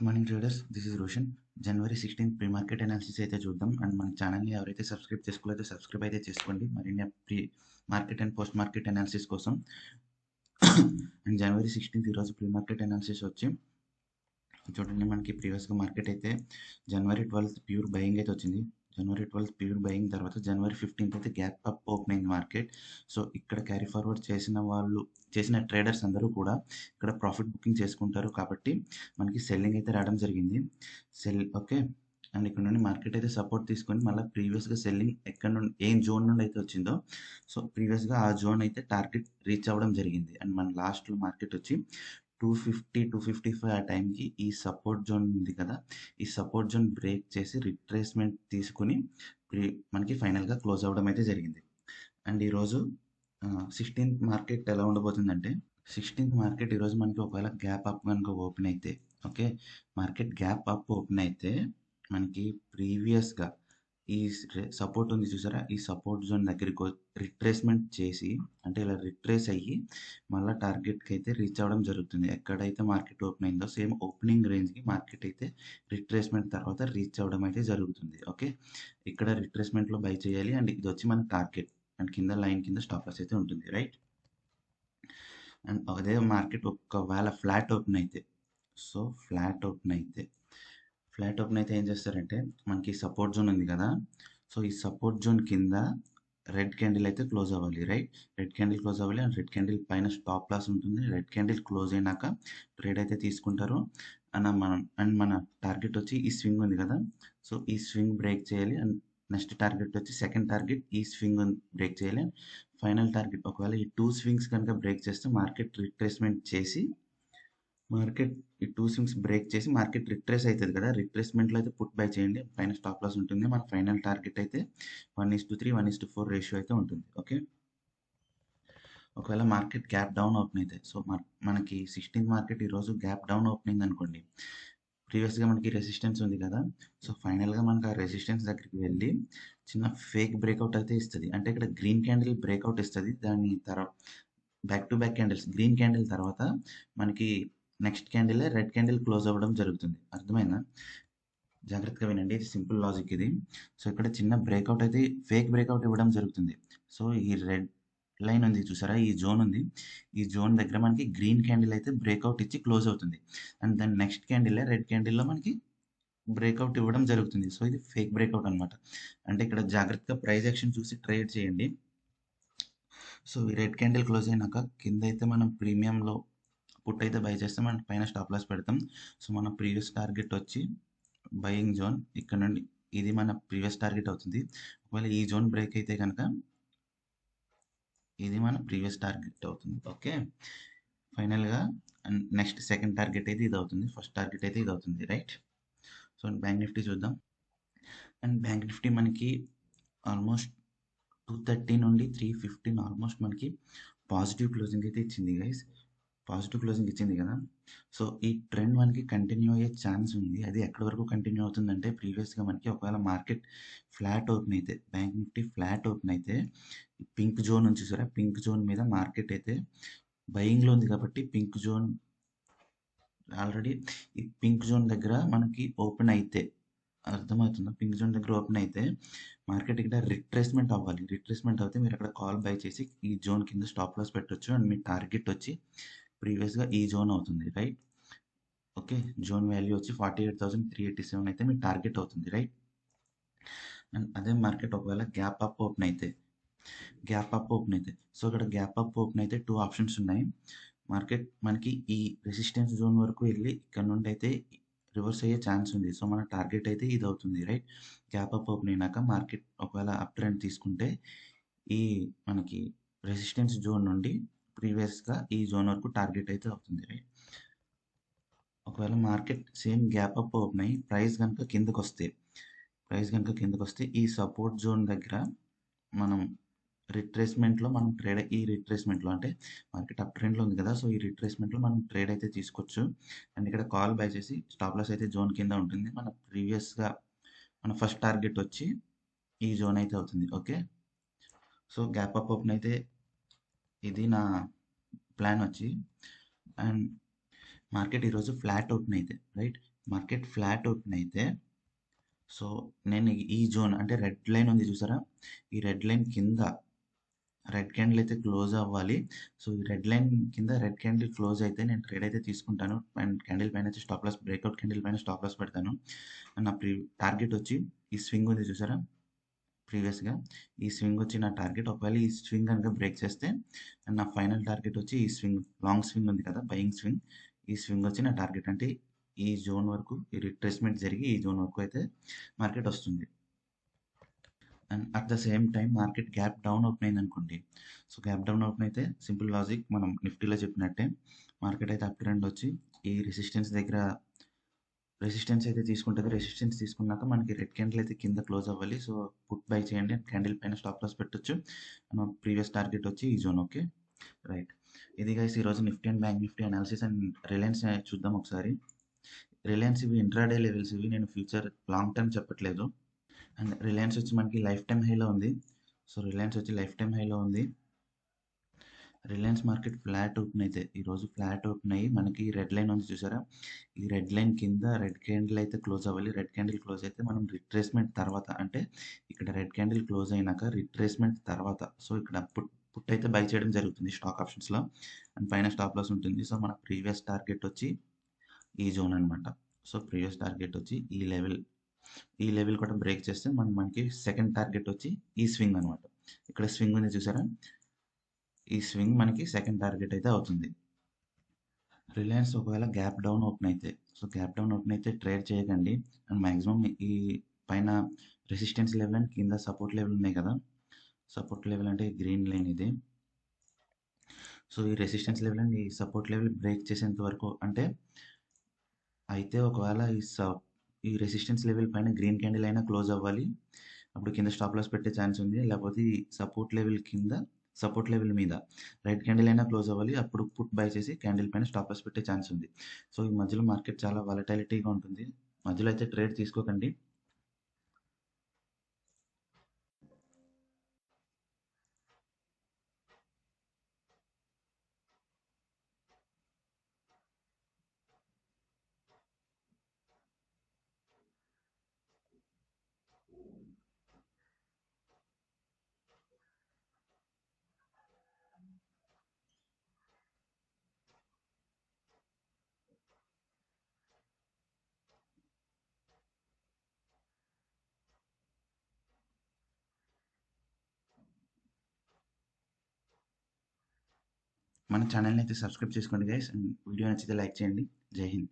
Good morning traders, this is Roshan. January 16 pre market analysis అయితే చూద్దాం. And మన ఛానల్ని ఎవరైతే సబ్స్క్రైబ్ చేసుకోలేదో సబ్స్క్రైబ్ అయితే చేసుకోండి మరిన్ని pre market and post market analysis కోసం. అండ్ జనవరి 16 ఈరోజు ప్రీ మార్కెట్ అనాలిసిస్ వచ్చి చూడండి. మనకి ప్రీవియస్గా మార్కెట్ అయితే జనవరి 12 ప్యూర్ బయింగ్ అయితే వచ్చింది. జనవరి 12 ప్యూర్ బయింగ్ తర్వాత జనవరి 15 అయితే గ్యాప్ అప్ ఓపెన్ అయింది మార్కెట్. సో ఇక్కడ క్యారీ ఫార్వర్డ్ చేసిన ట్రేడర్స్ అందరూ కూడా ఇక్కడ ప్రాఫిట్ బుకింగ్ చేసుకుంటారు కాబట్టి మనకి సెల్లింగ్ అయితే రావడం జరిగింది. ఓకే. అండ్ ఇక్కడ నుండి మార్కెట్ అయితే సపోర్ట్ తీసుకొని మళ్ళీ ప్రీవియస్గా సెల్లింగ్ ఎక్కడ నుండి ఏం జోన్ నుండి అయితే వచ్చిందో సో ప్రీవియస్గా ఆ జోన్ అయితే టార్గెట్ రీచ్ అవ్వడం జరిగింది. అండ్ మన లాస్ట్లో మార్కెట్ వచ్చి 250 255 ఆ టైంకి ఈ సపోర్ట్ జోన్ ఉంది కదా, ఈ సపోర్ట్ జోన్ బ్రేక్ చేసి రిట్రేస్మెంట్ తీసుకుని మనకి ఫైనల్గా క్లోజ్ అవ్వడం అయితే జరిగింది. అండ్ ఈరోజు 16th మార్కెట్ ఎలా ఉండబోతుందంటే 16th మార్కెట్ ఈరోజు మనకి ఒకవేళ గ్యాప్ అప్ కనుక ఓపెన్ అయితే, okay, market gap up open అయితే మనకి ప్రీవియస్గా ఈ సపోర్ట్ ఉంది చూసారా, ఈ సపోర్ట్ జోన్ దగ్గరికి రిట్రేస్మెంట్ చేసి అంటే ఇలా రిట్రేస్ అయ్యి మళ్ళీ టార్గెట్కి అయితే రీచ్ అవ్వడం జరుగుతుంది. ఎక్కడైతే మార్కెట్ ఓపెన్ అయిందో సేమ్ ఓపెనింగ్ రేంజ్కి మార్కెట్ అయితే రిట్రేస్మెంట్ తర్వాత రీచ్ అవ్వడం అయితే జరుగుతుంది. ఓకే, ఇక్కడ రిట్రేస్మెంట్లో బై చేయాలి. అండ్ ఇది వచ్చి మన టార్గెట్ అండ్ కింద లైన్ కింద స్టాప్ లాస్ అయితే ఉంటుంది, రైట్. అండ్ అదే మార్కెట్ ఒకవేళ ఫ్లాట్ ఓపెన్ అయితే ఏం చేస్తారంటే మనకి సపోర్ట్ జోన్ ఉంది కదా, సో ఈ సపోర్ట్ జోన్ కింద రెడ్ క్యాండిల్ అయితే క్లోజ్ అవ్వాలి, రైట్. రెడ్ క్యాండిల్ క్లోజ్ అవ్వాలి అండ్ రెడ్ క్యాండిల్ పైన స్టాప్ లాస్ ఉంటుంది. రెడ్ క్యాండిల్ క్లోజ్ అయినాక ట్రేడ్ అయితే తీసుకుంటారు. మన టార్గెట్ వచ్చి ఈ స్వింగ్ ఉంది కదా, సో ఈ స్వింగ్ బ్రేక్ చేయాలి. అండ్ నెక్స్ట్ టార్గెట్ వచ్చి సెకండ్ టార్గెట్ ఈ స్వింగ్ బ్రేక్ చేయాలి. ఫైనల్ టార్గెట్ ఒకవేళ ఈ 2 స్వింగ్స్ కనుక బ్రేక్ చేస్తే మార్కెట్ రిట్రేస్మెంట్ చేసి ఈ 2 స్వింగ్స్ బ్రేక్ చేసి మార్కెట్ రిట్రేస్ అవుతుంది కదా, రిట్రేస్మెంట్లో అయితే పుట్ బై చేయండి. పైన స్టాప్ లాస్ ఉంటుంది. మన ఫైనల్ టార్గెట్ అయితే 1:3 1:4 రేషియో అయితే ఉంటుంది. ఓకే, ఒకవేళ మార్కెట్ గ్యాప్ డౌన్ ఓపెన్ అయితే సో మనకి 16th మార్కెట్ ఈరోజు గ్యాప్ డౌన్ ఓపెనింగ్ అనుకోండి. ప్రీవియస్గా మనకి రెసిస్టెన్స్ ఉంది కదా, సో ఫైనల్గా మనకి ఆ రెసిస్టెన్స్ దగ్గరికి వెళ్ళి చిన్న ఫేక్ బ్రేక్అవుట్ అయితే ఇస్తుంది. అంటే ఇక్కడ గ్రీన్ క్యాండిల్ బ్రేక్అవుట్ ఇస్తుంది. దాని తర్వాత back to back candles, green candle తర్వాత మనకి next candle red candle close అవ్వడం జరుగుతుంది. అర్థమైందా? జాగ్రత్తగా వినండి, ఇది సింపుల్ లాజిక్ ఇది. సో ఇక్కడ చిన్న బ్రేక్అవుట్ అయితే ఫేక్ బ్రేక్అవుట్ ఇవ్వడం జరుగుతుంది. సో ఈ రెడ్ లైన్ ఉంది చూసారా, ఈ జోన్ ఉంది, ఈ జోన్ దగ్గర మనకి గ్రీన్ క్యాండిల్ అయితే బ్రేక్అవుట్ ఇచ్చి క్లోజ్ అవుతుంది. అండ్ దాని నెక్స్ట్ క్యాండిల్ రెడ్ క్యాండిల్లో మనకి బ్రేక్అవుట్ ఇవ్వడం జరుగుతుంది. సో ఇది ఫేక్ బ్రేక్అవుట్ అనమాట. అంటే ఇక్కడ జాగ్రత్తగా ప్రైస్ యాక్షన్ చూసి ట్రేడ్ చేయండి. సో ఈ రెడ్ క్యాండిల్ క్లోజ్ అయినాక కింద అయితే మనం ప్రీమియంలో పుట్ అయితే బై చేస్తే మనం పైన స్టాప్ లాస్ పెడతాం. సో మన ప్రీవియస్ టార్గెట్ వచ్చి బయింగ్ జోన్, ఇక్కడ నుండి ఇది మన ప్రీవియస్ టార్గెట్ అవుతుంది. ఒకవేళ ఈ జోన్ బ్రేక్ అయితే కనుక ఇది మన ప్రీవియస్ టార్గెట్ అవుతుంది. ఓకే, ఫైనల్గా అండ్ నెక్స్ట్ సెకండ్ టార్గెట్ అయితే ఇది అవుతుంది, ఫస్ట్ టార్గెట్ అయితే ఇది అవుతుంది, రైట్. సో బ్యాంక్ నిఫ్టీ చూద్దాం. అండ్ బ్యాంక్ నిఫ్టీ మనకి ఆల్మోస్ట్ 230 నుండి 315 ఆల్మోస్ట్ మనకి పాజిటివ్ క్లోజింగ్ అయితే ఇచ్చింది గైస్. పాజిటివ్ క్లోజింగ్ ఇచ్చింది కదా, సో ఈ ట్రెండ్ మనకి కంటిన్యూ అయ్యే ఛాన్స్ ఉంది. అది ఎక్కడి వరకు కంటిన్యూ అవుతుందంటే ప్రీవియస్గా మనకి ఒకవేళ మార్కెట్ ఫ్లాట్ ఓపెన్ అయితే, బ్యాంక్ నిఫ్టీ ఫ్లాట్ ఓపెన్ అయితే పింక్ జోన్ నుంచి చూసారా, పింక్ జోన్ మీద మార్కెట్ అయితే బయింగ్లో ఉంది కాబట్టి పింక్ జోన్ ఆల్రెడీ ఈ పింక్ జోన్ దగ్గర మనకి ఓపెన్ అయితే అర్థమవుతుందా, పింక్ జోన్ దగ్గర ఓపెన్ అయితే మార్కెట్ ఇక్కడ రిట్రేస్మెంట్ అవ్వాలి. రిట్రేస్మెంట్ అయితే మీరు అక్కడ కాల్ బై చేసి ఈ జోన్ కింద స్టాప్ లాస్ పెట్టొచ్చు. అండ్ మీ టార్గెట్ వచ్చి ప్రీవియస్గా ఈ జోన్ అవుతుంది, రైట్. ఓకే, జోన్ వాల్యూ వచ్చి 48,387 అయితే మీ టార్గెట్ అవుతుంది, రైట్. అండ్ అదే మార్కెట్ ఒకవేళ గ్యాప్ అప్ ఓపెన్ అయితే సో ఇక్కడ గ్యాప్ అప్ ఓపెన్ అయితే 2 ఆప్షన్స్ ఉన్నాయి. మార్కెట్ మనకి ఈ రెసిస్టెన్స్ జోన్ వరకు వెళ్ళి ఇక్కడ నుండి అయితే రివర్స్ అయ్యే ఛాన్స్ ఉంది. సో మన టార్గెట్ అయితే ఇది అవుతుంది, రైట్. గ్యాప్ అప్ ఓపెన్ అయినాక మార్కెట్ ఒకవేళ అప్ ట్రెండ్ తీసుకుంటే ఈ మనకి రెసిస్టెన్స్ జోన్ నుండి ప్రీవియస్గా ఈ జోన్ వరకు టార్గెట్ అయితే అవుతుంది, రైట్. ఒకవేళ market same gap up open అయ్యి ప్రైస్ కనుక కిందకు వస్తే ఈ సపోర్ట్ జోన్ దగ్గర మనం రిట్రేస్మెంట్లో మనం ట్రేడ్ ఈ రిట్రేస్మెంట్లో అంటే మార్కెట్ అప్ ట్రెండ్లో ఉంది కదా, సో ఈ రిట్రేస్మెంట్లో మనం ట్రేడ్ అయితే తీసుకోవచ్చు. అండ్ ఇక్కడ కాల్ బై చేసి స్టాప్ లాస్ అయితే జోన్ కింద ఉంటుంది. మన ఫస్ట్ టార్గెట్ వచ్చి ఈ జోన్ అయితే అవుతుంది. Okay, so gap up open అయితే ఇది నా ప్లాన్ వచ్చి. అండ్ మార్కెట్ ఈరోజు ఫ్లాట్ ఓపెన్ అయితే, రైట్, మార్కెట్ ఫ్లాట్ ఓపెన్ అయితే సో నేను ఈ జోన్ అంటే రెడ్ లైన్ ఉంది చూసారా, ఈ రెడ్ లైన్ కింద రెడ్ క్యాండిల్ అయితే క్లోజ్ అవ్వాలి. సో ఈ రెడ్ లైన్ కింద రెడ్ క్యాండిల్ క్లోజ్ అయితే నేను ట్రేడ్ అయితే తీసుకుంటాను అండ్ క్యాండిల్ పైన వచ్చి స్టాప్ లాస్, బ్రేక్అవుట్ క్యాండిల్ పైన స్టాప్ లాస్ పెడతాను. అండ్ నా టార్గెట్ వచ్చి ఈ స్వింగ్ ఉంది చూసారా, ప్రీవియస్గా ఈ స్వింగ్ వచ్చి నా టార్గెట్. ఒకవేళ ఈ స్వింగ్ కనుక బ్రేక్ చేస్తే అండ్ నా ఫైనల్ టార్గెట్ వచ్చి ఈ స్వింగ్, లాంగ్ స్వింగ్ ఉంది కదా, బయింగ్ స్వింగ్, ఈ స్వింగ్ వచ్చి నా టార్గెట్. అంటే ఈ జోన్ వరకు ఈ రిట్రేస్మెంట్ జరిగి ఈ జోన్ వరకు అయితే మార్కెట్ వస్తుంది. And at the same time market gap down open అయింది అనుకోండి. సో గ్యాప్ డౌన్ ఓపెన్ అయితే సింపుల్ లాజిక్ మనం నిఫ్టీలో చెప్పినట్టే మార్కెట్ అయితే అప్ ట్రెండ్ వచ్చి ఈ రెసిస్టెన్స్ దగ్గర రెసిస్టెన్స్ అయితే తీసుకుంటుంది. రెసిస్టెన్స్ తీసుకున్నాక మనకి రెడ్ క్యాండిల్ అయితే కింద క్లోజ్ అవ్వాలి. సో పుట్ బై చేయండి, క్యాండిల్ పైన స్టాప్ లాస్ పెట్టొచ్చు. ప్రీవియస్ టార్గెట్ వచ్చి ఈ జోన్. ఓకే రైట్, ఇది గైస్ ఈరోజు Nifty and bank Nifty analysis. And Reliance చూద్దాం ఒకసారి. రిలయన్స్ ఇవి ఇంట్రాడే లెవెల్స్, ఇవి నేను ఫ్యూచర్ లాంగ్ టర్మ్ చెప్పట్లేదు. అండ్ రిలయన్స్ వచ్చి మనకి లైఫ్ టైం హైలో ఉంది. సో రిలయన్స్ వచ్చి లైఫ్ టైం హైలో ఉంది. రిలయన్స్ మార్కెట్ ఫ్లాట్ ఓపెన్ అయితే ఈరోజు ఫ్లాట్ ఓపెన్ అయ్యి మనకి రెడ్ లైన్ ఉంది చూసారా, ఈ రెడ్ లైన్ కింద రెడ్ క్యాండిల్ అయితే క్లోజ్ అవ్వాలి. రెడ్ క్యాండిల్ క్లోజ్ అయితే మనం రిట్రేస్మెంట్ తర్వాత, అంటే ఇక్కడ రెడ్ క్యాండిల్ క్లోజ్ అయినాక రిట్రేస్మెంట్ తర్వాత, సో ఇక్కడ పుట్ అయితే బై చేయడం జరుగుతుంది స్టాక్ ఆప్షన్స్లో. అండ్ పైన స్టాప్ లాస్ ఉంటుంది. సో మన ప్రీవియస్ టార్గెట్ వచ్చి ఈ జోన్ అనమాట. సో ప్రీవియస్ టార్గెట్ వచ్చి ఈ లెవెల్ కూడా బ్రేక్ చేస్తే మనకి సెకండ్ టార్గెట్ వచ్చి ఈ స్వింగ్ అనమాట. ఇక్కడ స్వింగ్ ఉంది చూసారా, ఈ స్వింగ్ మనకి సెకండ్ టార్గెట్ అయితే అవుతుంది. రిలయన్స్ ఒకవేళ గ్యాప్ డౌన్ ఓపెన్ అయితే, సో గ్యాప్ డౌన్ ఓపెన్ అయితే ట్రేడ్ చేయకండి. అండ్ మ్యాక్సిమం ఈ పైన రెసిస్టెన్స్ లెవెల్ అండ్ కింద సపోర్ట్ లెవెల్ ఉన్నాయి కదా, సపోర్ట్ లెవెల్ అంటే గ్రీన్ లైన్ ఇది. సో ఈ రెసిస్టెన్స్ లెవెల్ అండ్ ఈ సపోర్ట్ లెవెల్ బ్రేక్ చేసేంత వరకు, అంటే అయితే ఒకవేళ ఈ రెసిస్టెన్స్ లెవెల్ పైన గ్రీన్ క్యాండిల్ అయినా క్లోజ్ అవ్వాలి, అప్పుడు కింద స్టాప్ లాస్ పెట్టే ఛాన్స్ ఉంది. లేకపోతే ఈ సపోర్ట్ లెవెల్ కింద, సపోర్ట్ లెవెల్ మీద రైట్ క్యాండిల్ అయినా క్లోజ్ అవ్వాలి, అప్పుడు పుట్ బై చేసి క్యాండిల్ పైన స్టాప్ లాస్ పెట్టే ఛాన్స్ ఉంది. సో ఈ మధ్యలో మార్కెట్ చాలా వాలటాలిటీగా ఉంటుంది, మధ్యలో అయితే ట్రేడ్ తీసుకోకండి. మన ఛానల్ని అయితే సబ్స్క్రైబ్ చేసుకోండి గైస్. అండ్ వీడియో నచ్చితే లైక్ చేయండి. జై హింద్.